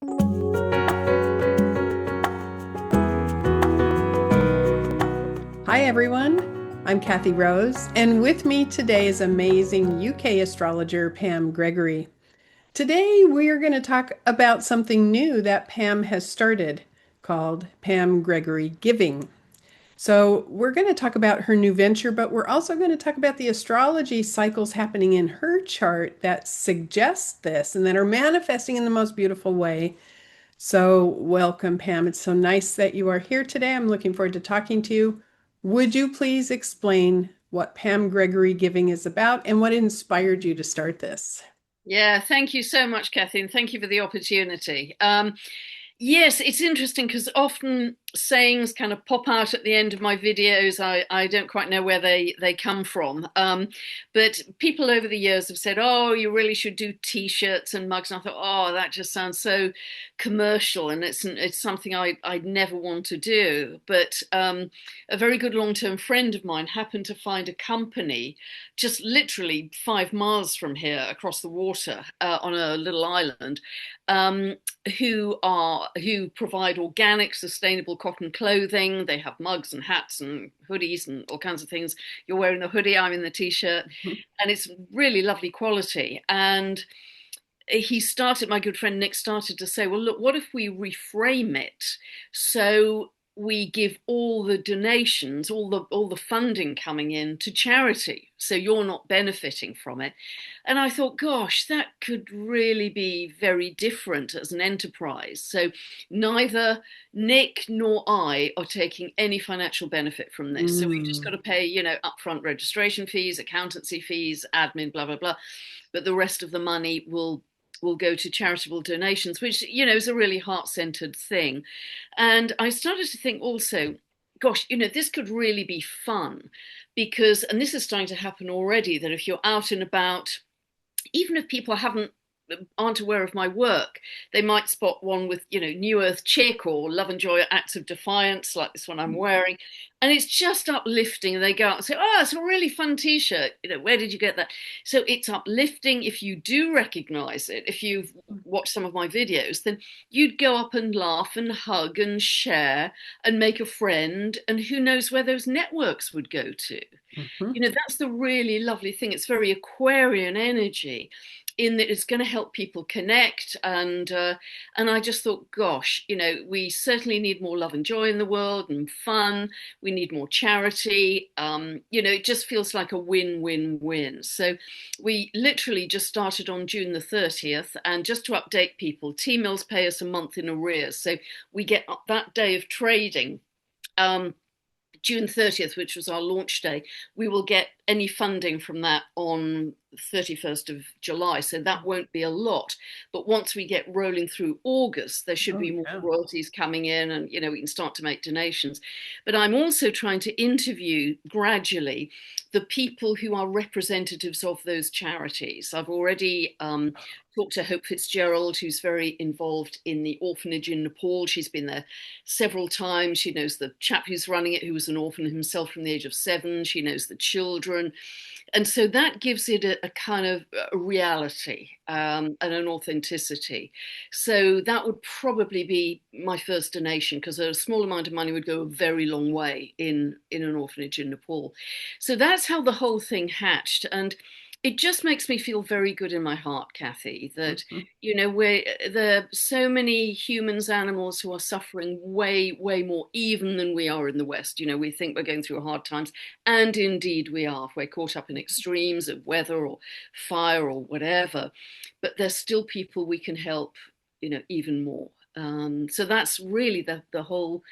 Hi everyone, I'm Kathy Rose, and with me today is amazing UK astrologer Pam Gregory. Today we are going to talk about something new that Pam has started called Pam Gregory Giving. So we're going to talk about her new venture, but we're also going to talk about the astrology cycles happening in her chart that suggest this and that are manifesting in the most beautiful way. So, welcome, Pam. It's so nice that you are here today. I'm looking forward to talking to you. Would you please explain what Pam Gregory Giving is about and what inspired you to start this? Yeah, thank you so much, Kathy, and thank you for the opportunity. Yes, it's interesting because often sayings kind of pop out at the end of my videos. I don't quite know where they come from. But people over the years have said, oh, you really should do t-shirts and mugs. And I thought, oh, that just sounds so commercial and it's something I'd never want to do. But a very good long-term friend of mine happened to find a company just literally 5 miles from here across the water on a little island who provide organic, sustainable cotton clothing. They have mugs and hats and hoodies and all kinds of things. You're wearing the hoodie, I'm in the t-shirt, and it's really lovely quality. And my good friend Nick started to say, well, look, what if we reframe it so we give all the donations, all the funding coming in to charity, so you're not benefiting from it. And I thought, gosh, that could really be very different as an enterprise. So neither Nick nor I are taking any financial benefit from this. So we've just got to pay, upfront registration fees, accountancy fees, admin, blah blah blah. But the rest of the money will go to charitable donations, which is a really heart-centered thing. And I started to think also, gosh, this could really be fun because, and this is starting to happen already, that if you're out and about, even if people aren't aware of my work, they might spot one with, New Earth Chick or Love and Joy Acts of Defiance, like this one I'm wearing. And it's just uplifting. And they go out and say, oh, it's a really fun t-shirt. Where did you get that? So it's uplifting. If you do recognize it, if you've watched some of my videos, then you'd go up and laugh and hug and share and make a friend. And who knows where those networks would go to. Mhm. That's the really lovely thing. It's very Aquarian energy in that it's going to help people connect. And I just thought, gosh, we certainly need more love and joy in the world and fun. We need more charity. It just feels like a win-win-win. So we literally just started on June the 30th. And just to update people, T-Mills pay us a month in arrears. So we get that day of trading. June 30th, which was our launch day, we will get any funding from that on 31st of July. So that won't be a lot. But once we get rolling through August, there should Oh, be more yeah. royalties coming in and, we can start to make donations. But I'm also trying to interview gradually the people who are representatives of those charities. I've already talked to Hope Fitzgerald, who's very involved in the orphanage in Nepal. She's been there several times. She knows the chap who's running it, who was an orphan himself from the age of 7. She knows the children. And so that gives it a kind of a reality and an authenticity. So that would probably be my first donation because a small amount of money would go a very long way in an orphanage in Nepal. So that's how the whole thing hatched. And it just makes me feel very good in my heart, Kathy, that, Mhm. there are so many humans, animals who are suffering way, way more even than we are in the West. We think we're going through hard times, and indeed we are. We're caught up in extremes of weather or fire or whatever, but there's still people we can help, even more. So that's really the whole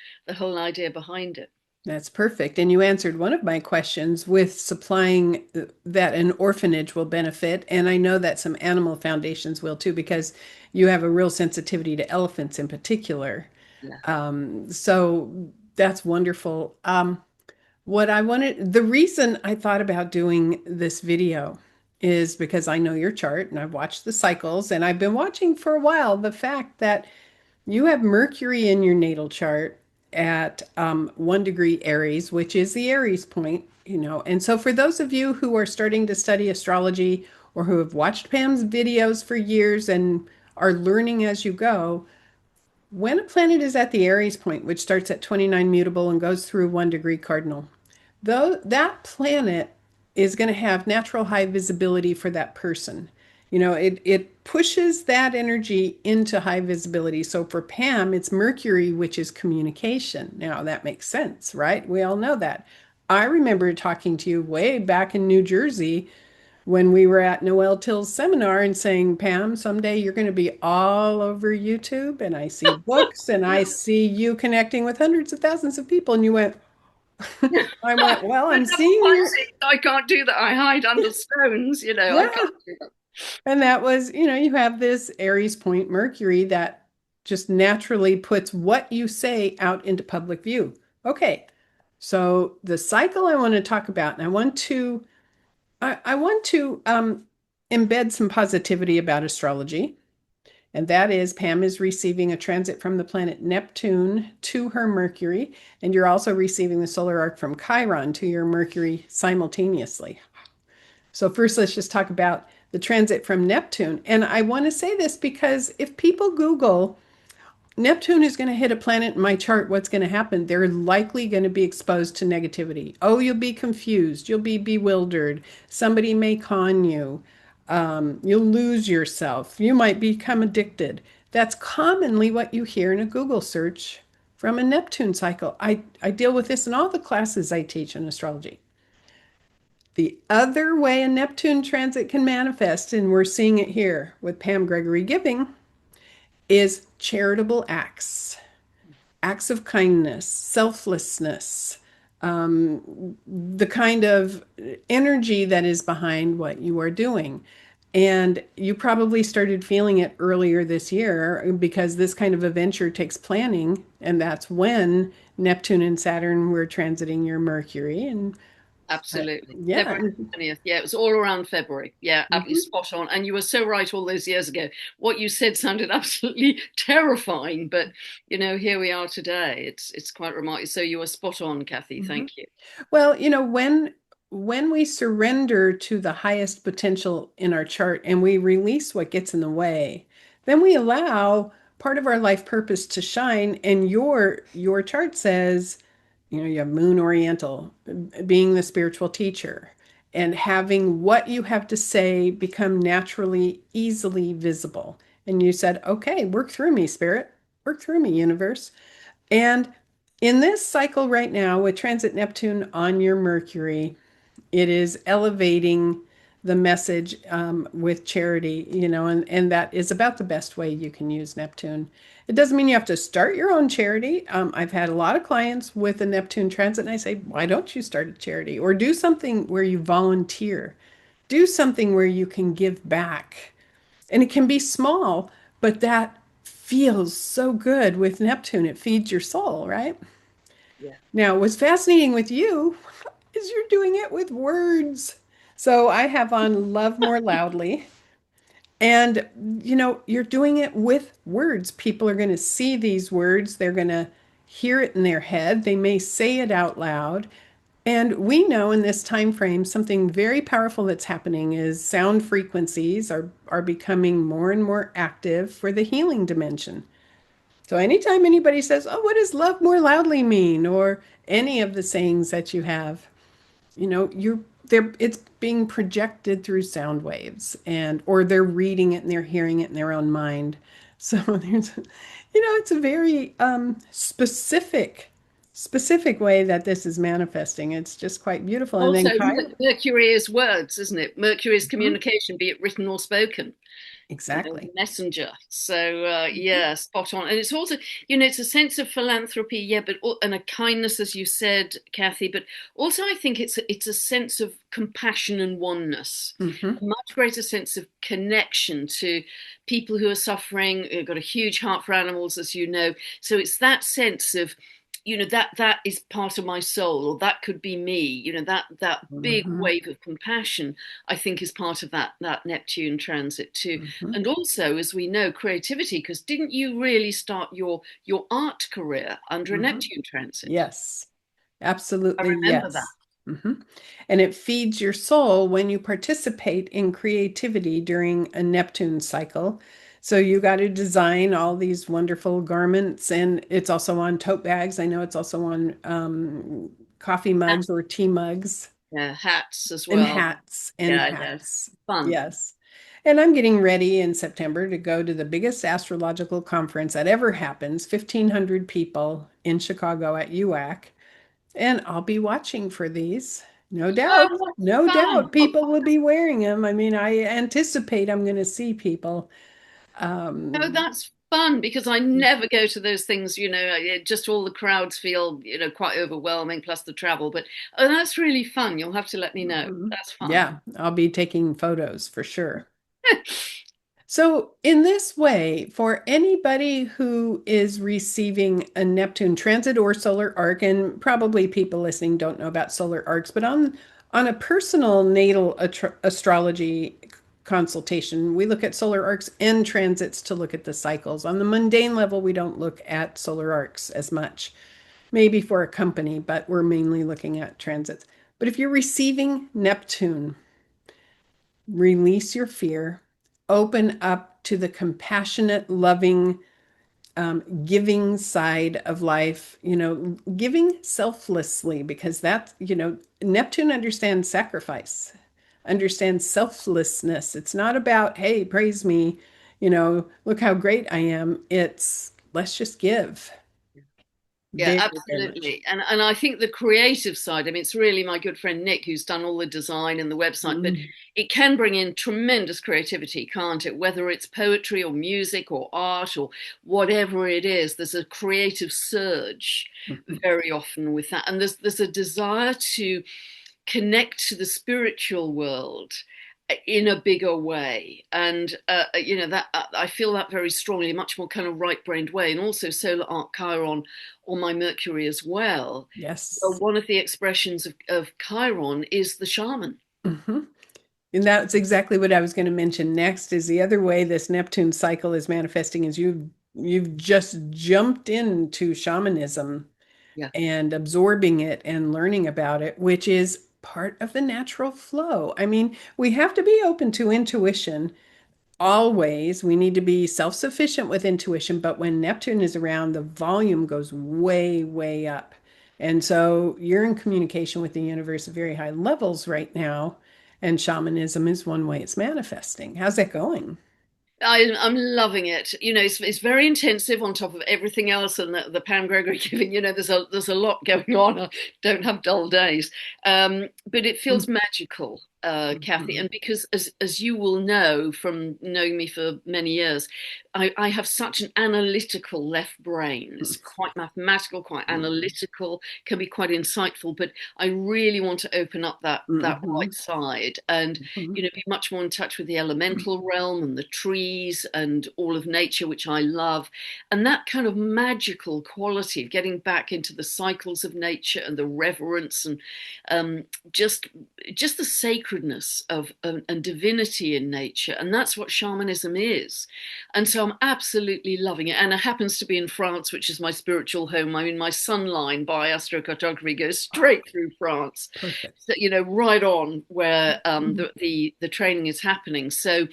idea behind it. That's perfect. And you answered one of my questions with supplying that an orphanage will benefit. And I know that some animal foundations will too, because you have a real sensitivity to elephants in particular. Yeah. So that's wonderful. The reason I thought about doing this video is because I know your chart and I've watched the cycles and I've been watching for a while the fact that you have Mercury in your natal chart at 1 degree Aries, which is the Aries point. And so for those of you who are starting to study astrology or who have watched Pam's videos for years and are learning as you go. When a planet is at the Aries point, which starts at 29 mutable and goes through 1 degree cardinal, though that planet is going to have natural high visibility for that person. It pushes that energy into high visibility. So for Pam, it's Mercury, which is communication. Now that makes sense, right? We all know that. I remember talking to you way back in New Jersey when we were at Noel Till's seminar and saying, Pam, someday you're going to be all over YouTube, and I see books and I see you connecting with hundreds of thousands of people. And you went, I went, well, But I'm that's seeing why you. I can't do that. I hide under stones, I Yeah. can't do that. And that was, you have this Aries point Mercury that just naturally puts what you say out into public view. Okay. So the cycle I want to talk about, and I want to embed some positivity about astrology. And that is Pam is receiving a transit from the planet Neptune to her Mercury, and you're also receiving the solar arc from Chiron to your Mercury simultaneously. So first, let's just talk about the transit from Neptune. And I want to say this because if people Google Neptune is going to hit a planet in my chart, what's going to happen? They're likely going to be exposed to negativity. Oh, you'll be confused. You'll be bewildered. Somebody may con you. You'll lose yourself. You might become addicted. That's commonly what you hear in a Google search from a Neptune cycle. I deal with this in all the classes I teach in astrology. The other way a Neptune transit can manifest, and we're seeing it here with Pam Gregory giving, is charitable acts, acts of kindness, selflessness, the kind of energy that is behind what you are doing. And you probably started feeling it earlier this year because this kind of a venture takes planning. And that's when Neptune and Saturn were transiting your Mercury. And Absolutely. yeah. February 20th. Yeah, it was all around February. Yeah, absolutely Mhm. spot on. And you were so right all those years ago. What you said sounded absolutely terrifying, but here we are today. It's quite remarkable. So you were spot on, Kathy. Mhm. Thank you. Well, when we surrender to the highest potential in our chart and we release what gets in the way, then we allow part of our life purpose to shine. And your chart says, you have Moon Oriental, being the spiritual teacher, and having what you have to say become naturally, easily visible. And you said, okay, work through me, spirit, work through me, universe. And in this cycle right now, with transit Neptune on your Mercury, it is elevating the message with charity, and that is about the best way you can use Neptune. It doesn't mean you have to start your own charity. I've had a lot of clients with a Neptune transit, and I say, why don't you start a charity or do something where you volunteer? Do something where you can give back. And it can be small, but that feels so good with Neptune. It feeds your soul, right? Yeah. Now, what's fascinating with you is you're doing it with words. So I have on Love More Loudly, and you're doing it with words. People are going to see these words, they're going to hear it in their head, they may say it out loud. And we know in this time frame something very powerful that's happening is sound frequencies are becoming more and more active for the healing dimension. So anytime anybody says, "Oh, what does love more loudly mean?" or any of the sayings that you have, you're they're it's being projected through sound waves, and or they're reading it and they're hearing it in their own mind. So it's a very specific way that this is manifesting. It's just quite beautiful. And then Also, Chiron. Mercury is words, isn't it? Mercury is Mhm. communication, be it written or spoken. Exactly. Messenger. So Mhm. yeah, spot on. And it's also, it's a sense of philanthropy, yeah, but and a kindness, as you said, Kathy. But also, I think it's a sense of compassion and oneness, Mhm. a much greater sense of connection to people who are suffering. You've got a huge heart for animals, as you know. So it's that sense of that is part of my soul, or that could be me, that big Mhm. wave of compassion, I think, is part of that Neptune transit too. Mhm. And also, as we know, creativity, because didn't you really start your art career under a Mhm. Neptune transit? Yes. I Absolutely, remember that. yes. And it feeds your soul when you participate in creativity during a Neptune cycle. So you got to design all these wonderful garments, and it's also on tote bags. I know it's also on coffee mugs or tea mugs Yeah, hats as and well. hats and Yeah, yeah, hats. fun. Yes. And I'm getting ready in September to go to the biggest astrological conference that ever happens, 1,500 people in Chicago at UAC. And I'll be watching for these. No doubt. Oh, what No fun! doubt people will be wearing them. I mean, I anticipate I'm going to see people. Oh, Um, that's fun because I never go to those things, just all the crowds feel, quite overwhelming, plus the travel. But oh, that's really fun. You'll have to let me know. mhm. That's fun. Yeah, I'll be taking photos for sure. So, in this way, for anybody who is receiving a Neptune transit or solar arc, and probably people listening don't know about solar arcs, but on a personal natal astrology consultation, we look at solar arcs and transits to look at the cycles. On the mundane level, we don't look at solar arcs as much, maybe for a company, but we're mainly looking at transits. But if you're receiving Neptune, release your fear, open up to the compassionate, loving, giving side of life, giving selflessly, because Neptune understands sacrifice, understands selflessness. It's not about, hey, praise me, look how great I am. It's let's just give Yeah, very, very much. absolutely. And I think the creative side, I mean, it's really my good friend Nick who's done all the design and the website, but Mm, it can bring in tremendous creativity, can't it? Whether it's poetry or music or art or whatever it is, there's a creative surge mhm. very often with that. And there's a desire to connect to the spiritual world in a bigger way, and that I feel that very strongly, much more kind of right-brained way, and also solar arc Chiron on my Mercury as well. Yes. One of the expressions of Chiron is the shaman. Mhm. And that's exactly what I was going to mention next is the other way this Neptune cycle is manifesting is you've just jumped into shamanism Yeah. and absorbing it and learning about it, which is part of the natural flow. I mean, we have to be open to intuition always. We need to be self-sufficient with intuition, but when Neptune is around, the volume goes way, way up. And so you're in communication with the universe at very high levels right now, and shamanism is one way it's manifesting. How's that going? I'm loving it. It's very intensive on top of everything else, and the Pam Gregory giving. There's a lot going on. I don't have dull days, but it feels magical, Kathy. Mhm. And because, as you will know from knowing me for many years, I have such an analytical left brain. It's quite mathematical, quite Mhm. analytical, can be quite insightful. But I really want to open up that right Mhm. side and Mhm. be much more in touch with the elemental realm and the trees and all of nature, which I love. And that kind of magical quality of getting back into the cycles of nature and the reverence and um, just just the sacredness of and divinity in nature. And that's what shamanism is. And so I'm absolutely loving it. And it happens to be in France, which is my spiritual home. I mean, my sun line by astrocartography goes straight through France, Perfect. so, right on where the training is happening. So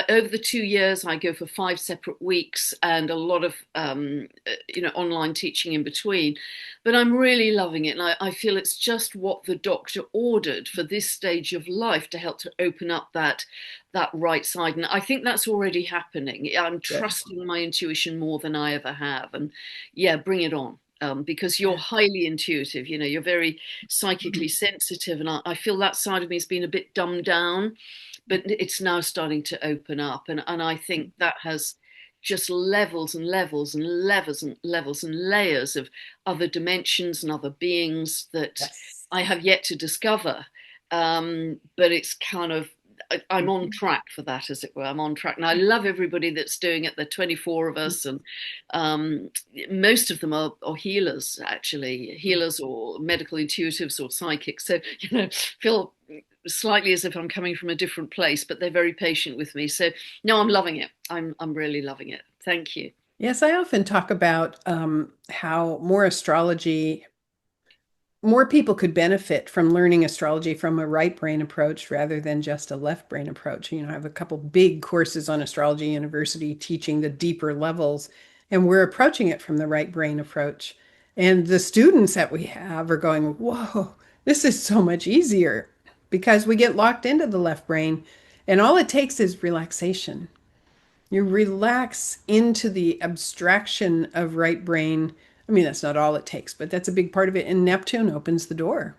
over the 2 years, I go for 5 separate weeks and a lot of online teaching in between. But I'm really loving it, and I feel it's just what the doctor ordered for this stage of life to help to open up that right side. And I think that's already happening. I'm Good. trusting my intuition more than I ever have, and yeah, bring it on. Because you're Yeah. highly intuitive, you're very Mhm. psychically sensitive, and I feel that side of me has been a bit dumbed down, but it's now starting to open up, and I think that has just levels and levels and levels and levels and layers of other dimensions and other beings that Yes. I have yet to discover. But it's kind of I'm on Mhm. track for that, as it were. I'm on track, and I love everybody that's doing it. There are 24 of us, and um, most of them are healers, actually, healers or medical intuitives or psychics. So feel slightly as if I'm coming from a different place, but they're very patient with me. So no, I'm loving it. I'm really loving it. Thank you. Yes, I often talk about how more astrology more people could benefit from learning astrology from a right brain approach rather than just a left brain approach. I have a couple big courses on Astrology University teaching the deeper levels, and we're approaching it from the right brain approach. And the students that we have are going, whoa, this is so much easier because we get locked into the left brain, and all it takes is relaxation. You relax into the abstraction of right brain. I mean, that's not all it takes, but that's a big part of it. And Neptune opens the door.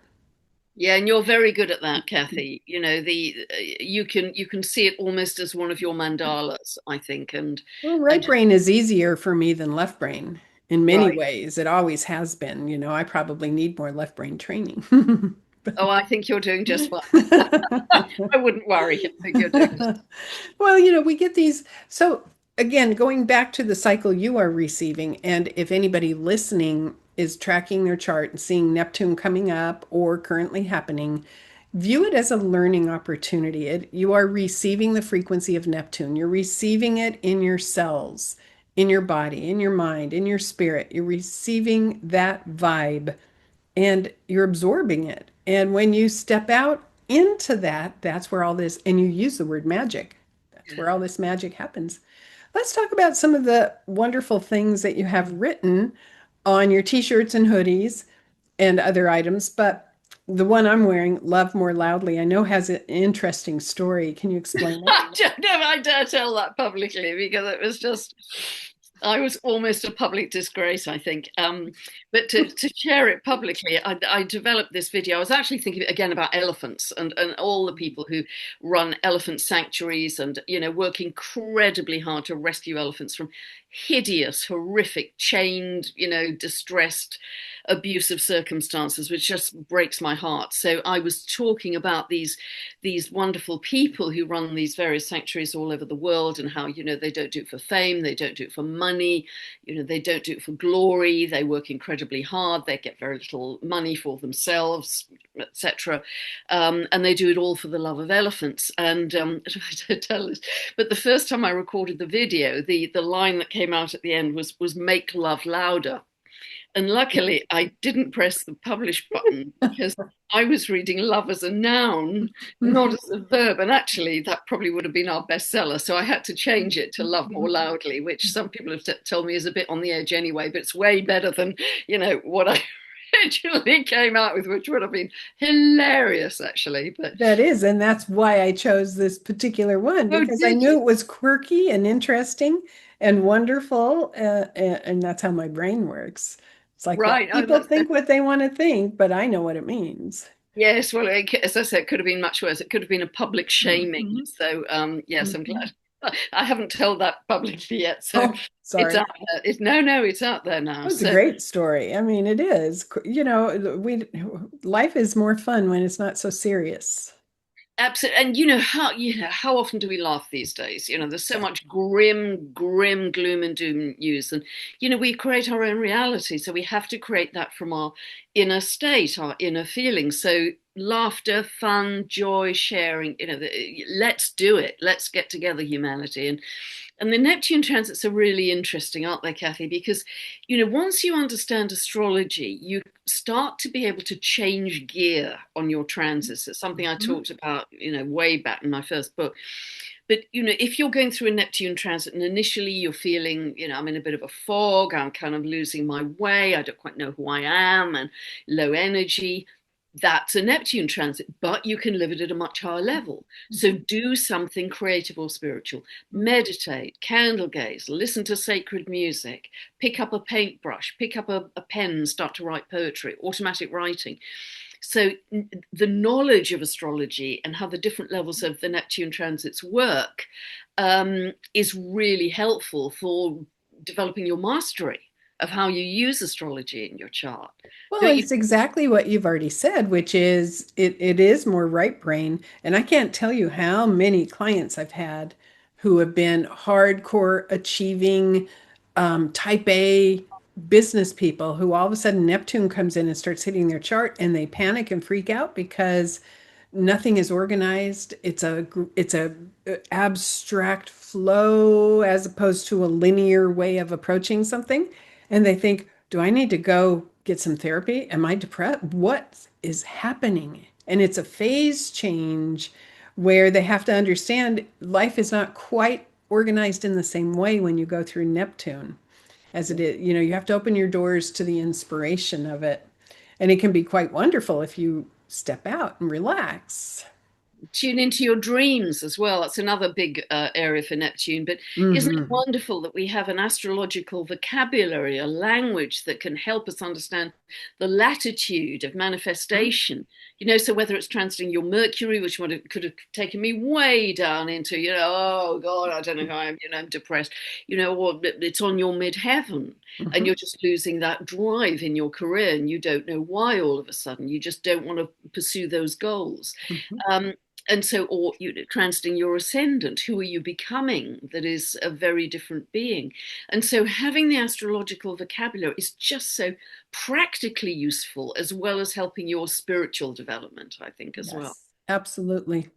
Yeah, and you're very good at that, Kathy. You can see it almost as one of your mandalas, I think, Well, and right brain is easier for me than left brain in many right. ways. It always has been. I probably need more left brain training. Oh, I think you're doing just fine. I wouldn't worry. I think you're doing just Well, we get these. So, again, going back to the cycle you are receiving, and if anybody listening is tracking their chart and seeing Neptune coming up or currently happening, view it as a learning opportunity. You are receiving the frequency of Neptune, you're receiving it in your cells, in your body, in your mind, in your spirit. You're receiving that vibe and you're absorbing it. And when you step out into that, that's where all this, and you use the word magic, that's where all this magic happens. Let's talk about some of the wonderful things that you have written on your t-shirts and hoodies and other items. But the one I'm wearing, Love More Loudly, I know has an interesting story. Can you explain it? I don't know if I dare tell that publicly because it was just, I was almost a public disgrace, I think. But to share it publicly, I developed this video. I was actually thinking again about elephants and all the people who run elephant sanctuaries and, work incredibly hard to rescue elephants from hideous, horrific, chained, distressed, abusive circumstances, which just breaks my heart. So I was talking about these wonderful people who run these various sanctuaries all over the world and how, they don't do it for fame, they don't do it for money, they don't do it for glory, they work incredibly hard, they get very little money for themselves, etc. And they do it all for the love of elephants. And I tell this, but the first time I recorded the video, the line that came out at the end was "Make love louder." And luckily, I didn't press the publish button because I was reading love as a noun, not as a verb. And actually, that probably would have been our bestseller. So I had to change it to Love More Loudly, which some people have told me is a bit on the edge anyway, but it's way better than, what I originally came out with, which would have been hilarious, actually. But That is, and that's why I chose this particular one oh, because I did knew you? it was quirky and interesting and wonderful, and that's how my brain works. It's like let Right. Oh, people that's think what they want to think, but I know what it means. yes. Well, as I said, it could have been much worse. It could have been a public shaming. Mhm. So, yes, I'm Mhm. glad. I haven't told that publicly yet, so Oh, it's sorry. out there. No, it's out there now. That was a So, great story. I mean, it is. We life is more fun when it's not so serious. absolutely, and how often do we laugh these days? There's so much grim, gloom and doom news, and we create our own reality, so we have to create that from our inner state, our inner feelings. So laughter, fun, joy, sharing. Let's do it. Let's get together, humanity, and the Neptune transits are really interesting, aren't they, Kathy? Because, once you understand astrology, you start to be able to change gear on your transits. It's something I Mhm. talked about, way back in my first book. But, if you're going through a Neptune transit and initially you're feeling, I'm in a bit of a fog, I'm kind of losing my way, I don't quite know who I am, and low energy, that's a Neptune transit, but you can live it at a much higher level. So do something creative or spiritual. Meditate, candle gaze, listen to sacred music, pick up a paintbrush, pick up a pen, start to write poetry, automatic writing. So the knowledge of astrology and how the different levels of the Neptune transits work is really helpful for developing your mastery of how you use astrology in your chart. Well, Don't you? it's exactly what you've already said, which is it is more right brain. And I can't tell you how many clients I've had who have been hardcore achieving type A business people who all of a sudden Neptune comes in and starts hitting their chart and they panic and freak out because nothing is organized. It's a abstract flow as opposed to a linear way of approaching something. And they think, do I need to go get some therapy? Am I depressed? What is happening? And it's a phase change where they have to understand life is not quite organized in the same way when you go through Neptune as it is. You have to open your doors to the inspiration of it. And it can be quite wonderful if you step out and relax. Tune into your dreams as well. That's another big area for Neptune. But isn't it Hmm. wonderful that we have an astrological vocabulary, a language that can help us understand the latitude of manifestation? So whether it's transiting your Mercury, which could have taken me way down into, oh God, I don't know how I'm depressed, or it's on your midheaven and Hmm. you're just losing that drive in your career and you don't know why all of a sudden. You just don't want to pursue those goals. Hmm. Um, and so, or transiting your ascendant, who are you becoming? That is a very different being. And so, having the astrological vocabulary is just so practically useful, as well as helping your spiritual development, I think, as well. Yes, absolutely.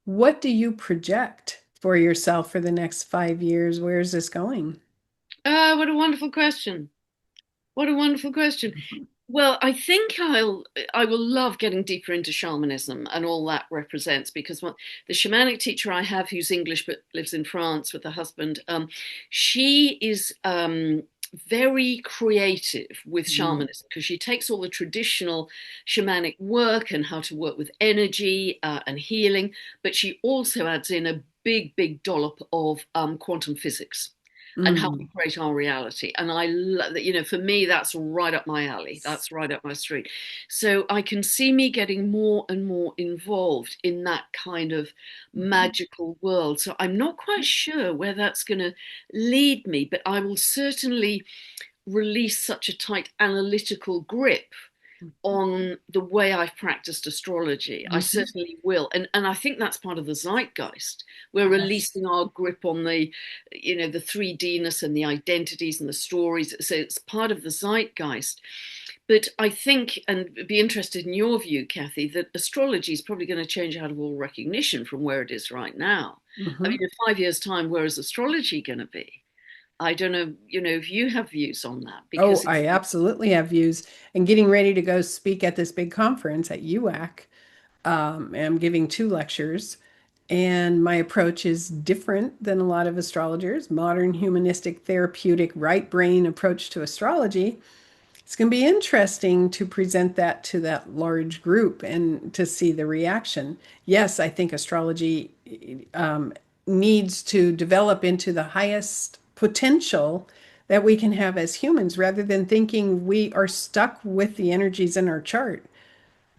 What do you project for yourself for the next 5 years? Where is this going? What a wonderful question. What a wonderful question. Mhm. Well, I think I will love getting deeper into shamanism and all that represents because the shamanic teacher I have, who's English but lives in France with her husband, she is very creative with Mm. shamanism because she takes all the traditional shamanic work and how to work with energy and healing, but she also adds in a big, big dollop of quantum physics and how we Mm. create our reality. And I love that, for me, that's right up my alley. That's right up my street. So I can see me getting more and more involved in that kind of Mhm. magical world. So I'm not quite sure where that's going to lead me, but I will certainly release such a tight analytical grip on the way I've practiced astrology. I Mhm. certainly will. And I think that's part of the zeitgeist. We're Yes. releasing our grip on the 3D-ness and the identities and the stories. So it's part of the zeitgeist. But I think, and be interested in your view, Kathy, that astrology is probably going to change out of all recognition from where it is right now. I mean, Mhm. in 5 years' time, where is astrology going to be? I don't know, if you have views on that, Oh, because I it's absolutely have views. And getting ready to go speak at this big conference at UAC. And I'm giving two lectures. And my approach is different than a lot of astrologers. Modern humanistic therapeutic right brain approach to astrology. It's going to be interesting to present that to that large group and to see the reaction. Yes, I think astrology um, needs to develop into the highest potential that we can have as humans rather than thinking we are stuck with the energies in our chart.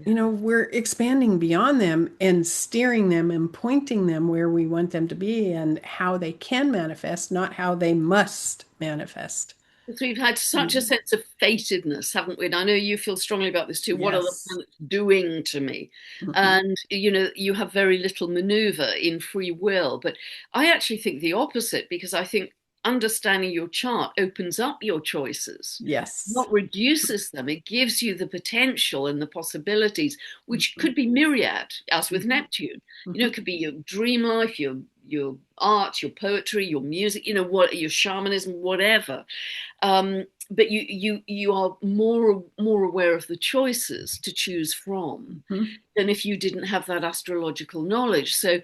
We're expanding beyond them and steering them and pointing them where we want them to be and how they can manifest, not how they must manifest. so we've had such a Mm. sense of fatedness, haven't we? And I know you feel strongly about this too. What are the Yes. planets doing to me? Mhm. And you have very little maneuver in free will. But I actually think the opposite because I think understanding your chart opens up your choices, Yes. not reduces them. It gives you the potential and the possibilities, which Mhm. could be myriad, as with Mhm. Neptune. Mhm. It could be your dream life, your art, your poetry, your music, what your shamanism, whatever. But you are more aware of the choices to choose from Mhm. than if you didn't have that astrological knowledge. So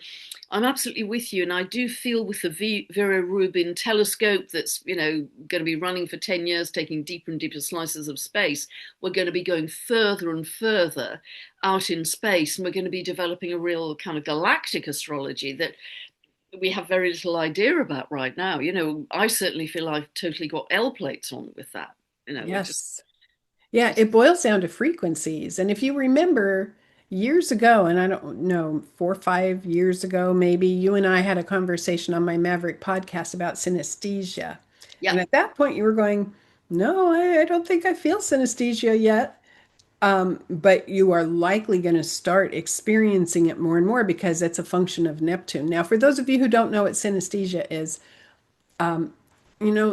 I'm absolutely with you, and I do feel with the Vera Rubin telescope that's going to be running for 10 years, taking deeper and deeper slices of space, we're going to be going further and further out in space, and we're going to be developing a real kind of galactic astrology that we have very little idea about right now. I certainly feel I've totally got L plates on with that. We're just, Yes. Yeah, just it boils down to frequencies. And if you remember years ago, and I don't know, 4 or 5 years ago, maybe you and I had a conversation on my Maverick podcast about synesthesia. yeah. And at that point, you were going, no, I don't think I feel synesthesia yet. But you are likely going to start experiencing it more and more because it's a function of Neptune. Now, for those of you who don't know what synesthesia is,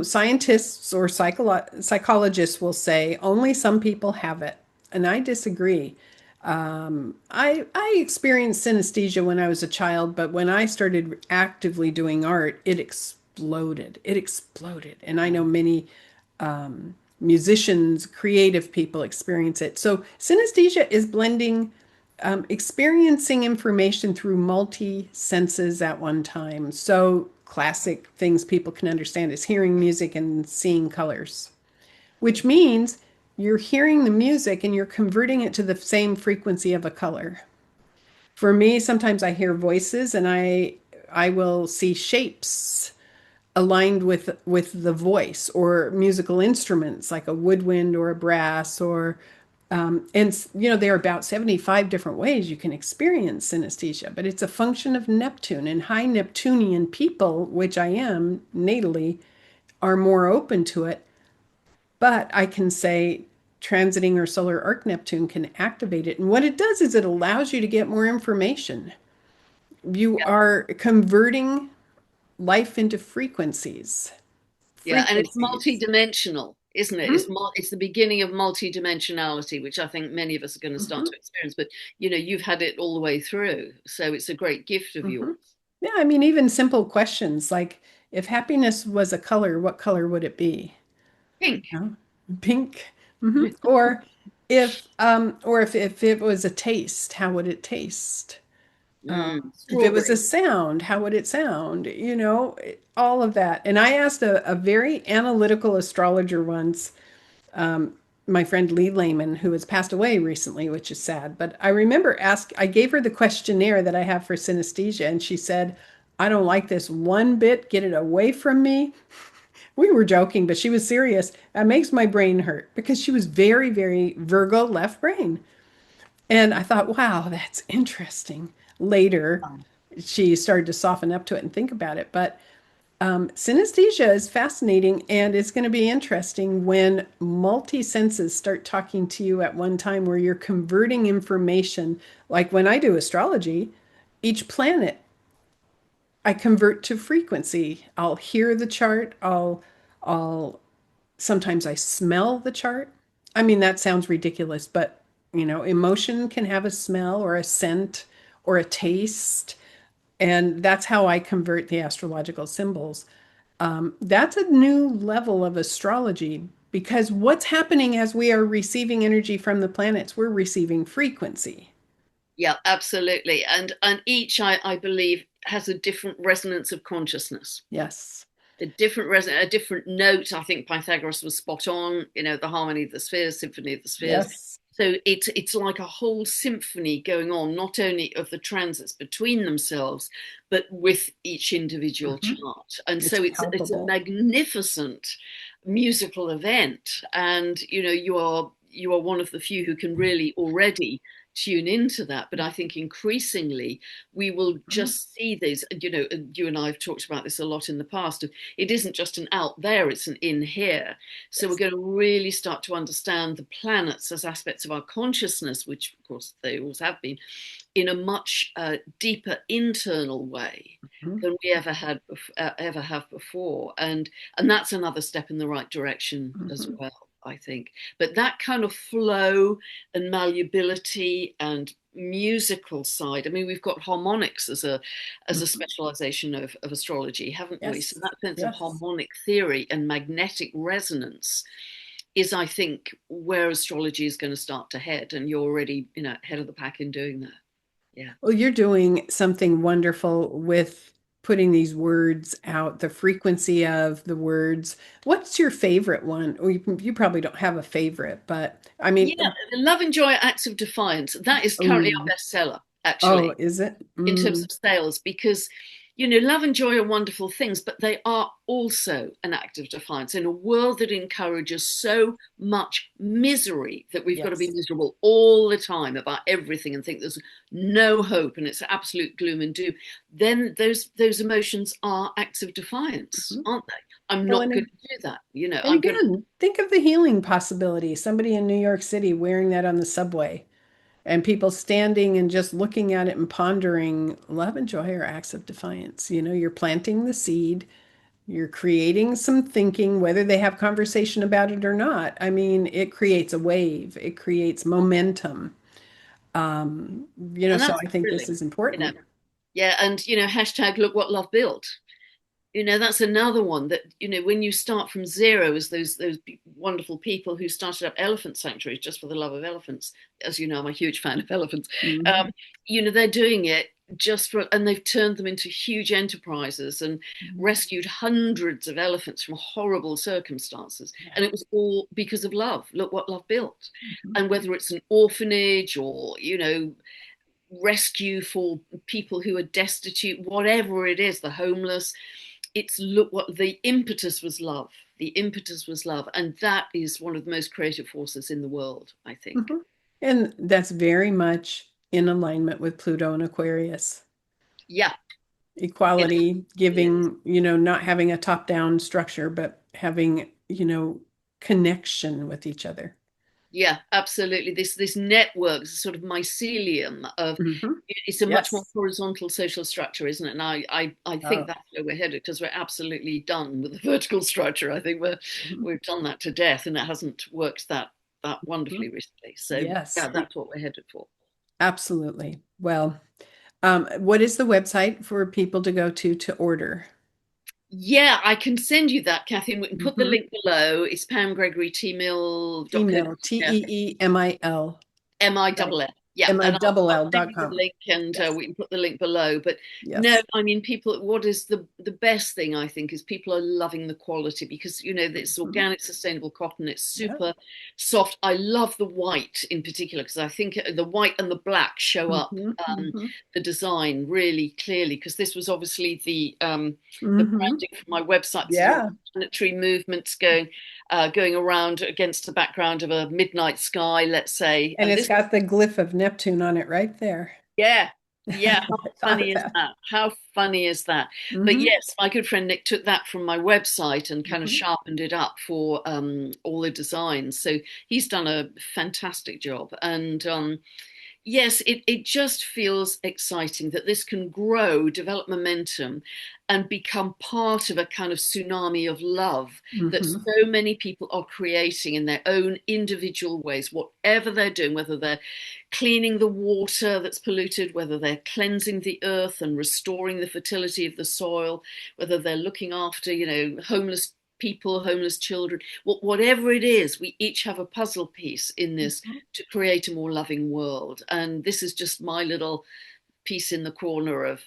scientists or psychologists will say only some people have it, and I disagree. I experienced synesthesia when I was a child, but when I started actively doing art, it exploded. It exploded, and I know many musicians, creative people experience it. So synesthesia is blending experiencing information through multi senses at one time. So classic things people can understand is hearing music and seeing colors, which means you're hearing the music and you're converting it to the same frequency of a color. For me, sometimes I hear voices and I will see shapes aligned with the voice or musical instruments like a woodwind or a brass or and there are about 75 different ways you can experience synesthesia, but it's a function of Neptune, and high Neptunian people, which I am natally, are more open to it. But I can say transiting or solar arc Neptune can activate it. And what it does is it allows you to get more information. You are converting life into frequencies. Yeah, and it's Frequencies. multi-dimensional, isn't it? Mhm, It's the beginning of multi-dimensionality, which I think many of us are going to start mhm, to experience. But you've had it all the way through, so it's a great gift of yours. mhm. Yeah, I mean, even simple questions like if happiness was a color, what color would it be? Pink. No, pink. Or if it was a taste, how would it taste? If it was a Strawberry. sound, how would it sound? All of that. And I asked a very analytical astrologer once, my friend Lee Lehman, who has passed away recently, which is sad. But I gave her the questionnaire that I have for synesthesia, and she said, I don't like this one bit. Get it away from me. We were joking, but she was serious. That makes my brain hurt because she was very, very Virgo left brain. And I thought, wow, that's interesting. Later, she started to soften up to it and think about it. But synesthesia is fascinating and it's going to be interesting when multi senses start talking to you at one time where you're converting information. Like when I do astrology, each planet I convert to frequency. I'll hear the chart. I'll sometimes I smell the chart. I mean, that sounds ridiculous, but emotion can have a smell or a scent or a taste. And that's how I convert the astrological symbols. That's a new level of astrology because what's happening as we are receiving energy from the planets, we're receiving frequency. Yeah, absolutely. And each, I believe, has a different resonance of consciousness. Yes. A different note. I think Pythagoras was spot on. The harmony of the spheres, symphony of the spheres. Yes. So it's like a whole symphony going on, not only of the transits between themselves, but with each individual Mhm. chart. And It's so it's a palpable. magnificent musical event. And you are one of the few who can really already tune into that. But I think increasingly we will Mhm. just see these. You and I have talked about this a lot in the past. It isn't just an out there; it's an in here. So we're Yes. going to really start to understand the planets as aspects of our consciousness, which of course they always have been, in a much deeper internal way Mhm. than we ever have before, and that's another step in the right direction as Mhm. well, I think. But that kind of flow and malleability and musical side. I mean, we've got harmonics as a Mhm. specialization of astrology, haven't we? So Yes. that sense of Yes. harmonic theory and magnetic resonance is, I think, where astrology is going to start to head, and you're already, ahead of the pack in doing that. Yeah. Well, you're doing something wonderful with putting these words out, the frequency of the words. What's your favorite one? Or you probably don't have a favorite, but I mean, Yeah, Love and Joy Acts of Defiance. That is currently oh, our bestseller, oh, actually, is it? in terms of sales, because love and joy are wonderful things, but they are also an act of defiance in a world that encourages so much misery that we've got to be Yes. miserable all the time about everything and think there's no hope and it's absolute gloom and doom. Then those emotions are acts of defiance, Mhm. aren't they? I'm Well, not going to do that. and I'm going to. again, think of the healing possibility. Somebody in New York City wearing that on the subway, and people standing and just looking at it and pondering love and joy are acts of defiance. You're planting the seed. You're creating some thinking, whether they have conversation about it or not. I mean, it creates a wave, it creates momentum. And So that's I think this thrilling, is you know. important. Yeah, and hashtag look what love built. That's another one that, when you start from zero, as those wonderful people who started up elephant sanctuaries just for the love of elephants. As you know, I'm a huge fan of elephants. Hmm. um, they're doing it just for, and they've turned them into huge enterprises and rescued hundreds of elephants from horrible circumstances, Yeah. and it was all because of love. Look what love built. Hmm. And whether it's an orphanage or, rescue for people who are destitute, whatever it is, the homeless, it's, look what the impetus was, love. The impetus was love, and that is one of the most creative forces in the world, I think. Hmm. And that's very much in alignment with Pluto and Aquarius. Yeah, it Equality, is. giving, not having a top-down structure, but having, connection with each other. Yeah, absolutely. This network, this sort of mycelium of, Hmm. it's a much more Yes. horizontal social structure, isn't it? And I think Oh. that's where we're headed, because we're absolutely done with the vertical structure. I think Mhm. we've done that to death, and it hasn't worked that wonderfully Mhm. recently. So Yes, yeah, that's what we're headed for. absolutely. Well, what is the website for people to go to order? Yeah, I can send you that, Kathy, and we can put the Hmm. link below. It's Email, pamgregorytmail.co.uk. Teemil, right? MILL. Yeah, and I'll send you the MILL.com. link, and Yes, we can put the link below. But no, yes. I mean, people, what is the best thing, I think, is people are loving the quality, because, this Mhm. organic, sustainable cotton. It's Yeah. super soft. I love the white in particular, because I think the white and the black show up Hmm. Hmm. the design really clearly, because this was obviously the Hmm. branding for my website, sort of Yeah. planetary movements going around against the background of a midnight sky, let's say. And And it's this, got the glyph of Neptune on it right there. yeah, yeah, how I thought funny of is that. that? How funny is that? But Hmm. yes, my good friend Nick took that from my website and kind of Hmm. sharpened it up for all the designs. So he's done a fantastic job. And yes, it just feels exciting that this can grow, develop momentum, and become part of a kind of tsunami of love that Hmm. so many people are creating in their own individual ways, whatever they're doing, whether they're cleaning the water that's polluted, whether they're cleansing the earth and restoring the fertility of the soil, whether they're looking after, homeless people, homeless children, whatever it is, we each have a puzzle piece in this to create a more loving world. And this is just my little piece in the corner of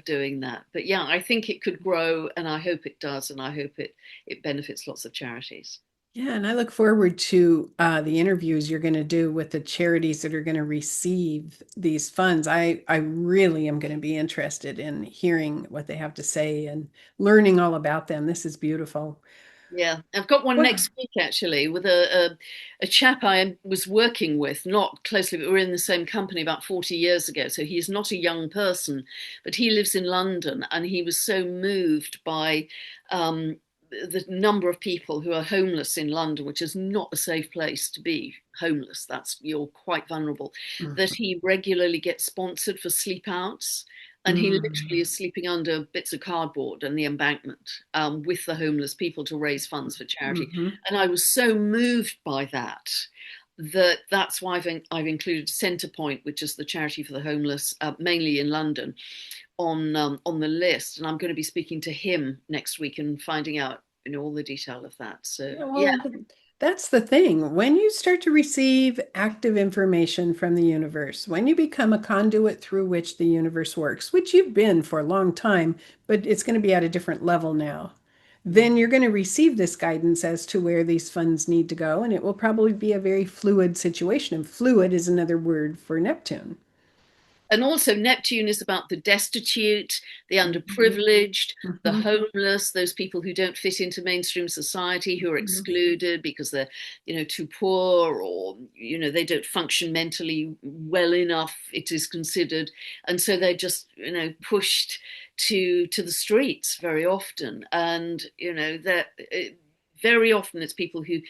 doing that. But yeah, I think it could grow, and I hope it does, and I hope it benefits lots of charities. Yeah, and I look forward to the interviews you're going to do with the charities that are going to receive these funds. I really am going to be interested in hearing what they have to say and learning all about them. This is beautiful. Yeah, I've got one Well, next week actually with a chap I was working with, not closely, but we were in the same company about 40 years ago. So he's not a young person, but he lives in London, and he was so moved by the number of people who are homeless in London, which is not a safe place to be homeless. You're quite vulnerable. That mhm. he regularly gets sponsored for sleep outs, and he literally Mm. is sleeping under bits of cardboard and the embankment, with the homeless people to raise funds for charity. Mhm. And I was so moved by that's why I've included Centrepoint, which is the charity for the homeless, mainly in London, on the list. And I'm going to be speaking to him next week and finding out, all the detail of that. So Yeah, yeah, well, that's the thing. When you start to receive active information from the universe, when you become a conduit through which the universe works, which you've been for a long time, but it's going to be at a different level now, then you're going to receive this guidance as to where these funds need to go. And it will probably be a very fluid situation. And fluid is another word for Neptune. and also Neptune is about the destitute, the Mhm. underprivileged, the Mhm. homeless, those people who don't fit into mainstream society, who are Mhm. excluded because they're, too poor, or, they don't function mentally well enough, it is considered. And so they're just, pushed to the streets very often. And, they're very often it's people who,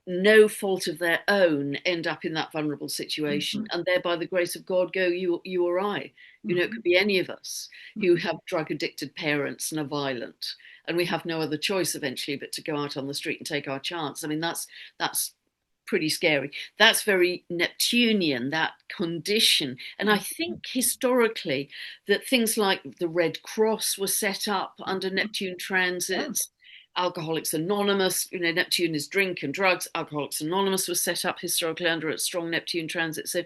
no fault of their own, end up in that vulnerable situation, Mhm. and there, by the grace of God, go you or I. It Mhm. could be any of us who Mhm. have drug addicted parents and are violent, and we have no other choice eventually but to go out on the street and take our chance. I mean, that's pretty scary. That's very Neptunian, that condition. And I think historically that things like the Red Cross were set up under Neptune Yeah. transits. Alcoholics Anonymous, Neptune is drink and drugs. Alcoholics Anonymous was set up historically under a strong Neptune transit. So,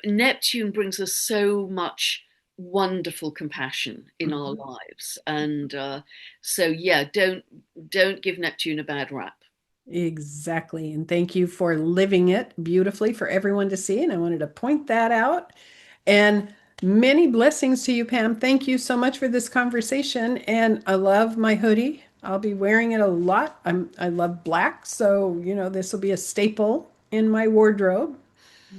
Neptune brings us so much wonderful compassion in our Mhm. lives, and so yeah, don't give Neptune a bad rap. Exactly. And thank you for living it beautifully for everyone to see. And I wanted to point that out. And many blessings to you, Pam. Thank you so much for this conversation. And I love my hoodie. I'll be wearing it a lot. I love black, so this will be a staple in my wardrobe.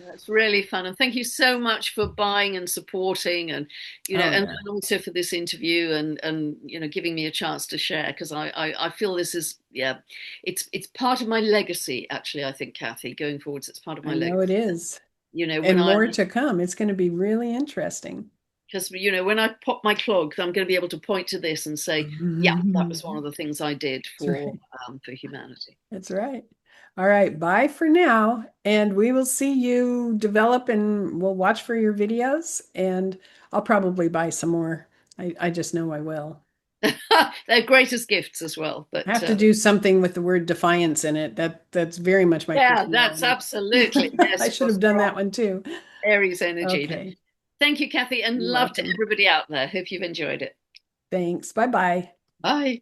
That's really fun, and thank you so much for buying and supporting, and Oh yeah. and also for this interview, and giving me a chance to share, because I feel this is, yeah, it's part of my legacy, actually. I think, Kathy, going forwards, it's part of my I know it legacy. is. When And I more to come. It's going to be really interesting. Because when I pop my clog, I'm going to be able to point to this and say, yeah, that was one of the things I did That's right. for humanity. That's right. All right. Bye for now. And we will see you develop and we'll watch for your videos. And I'll probably buy some more. I just know I will. They're greatest gifts as well. I But have to do something with the word defiance in it. That's very much my yeah, that's personality. absolutely, I yes, should your have done that strong one too. Aries energy. But Okay. thank you, Kathy, and You're love to welcome. everybody out there. Hope you've enjoyed it. Thanks. Bye bye. Bye.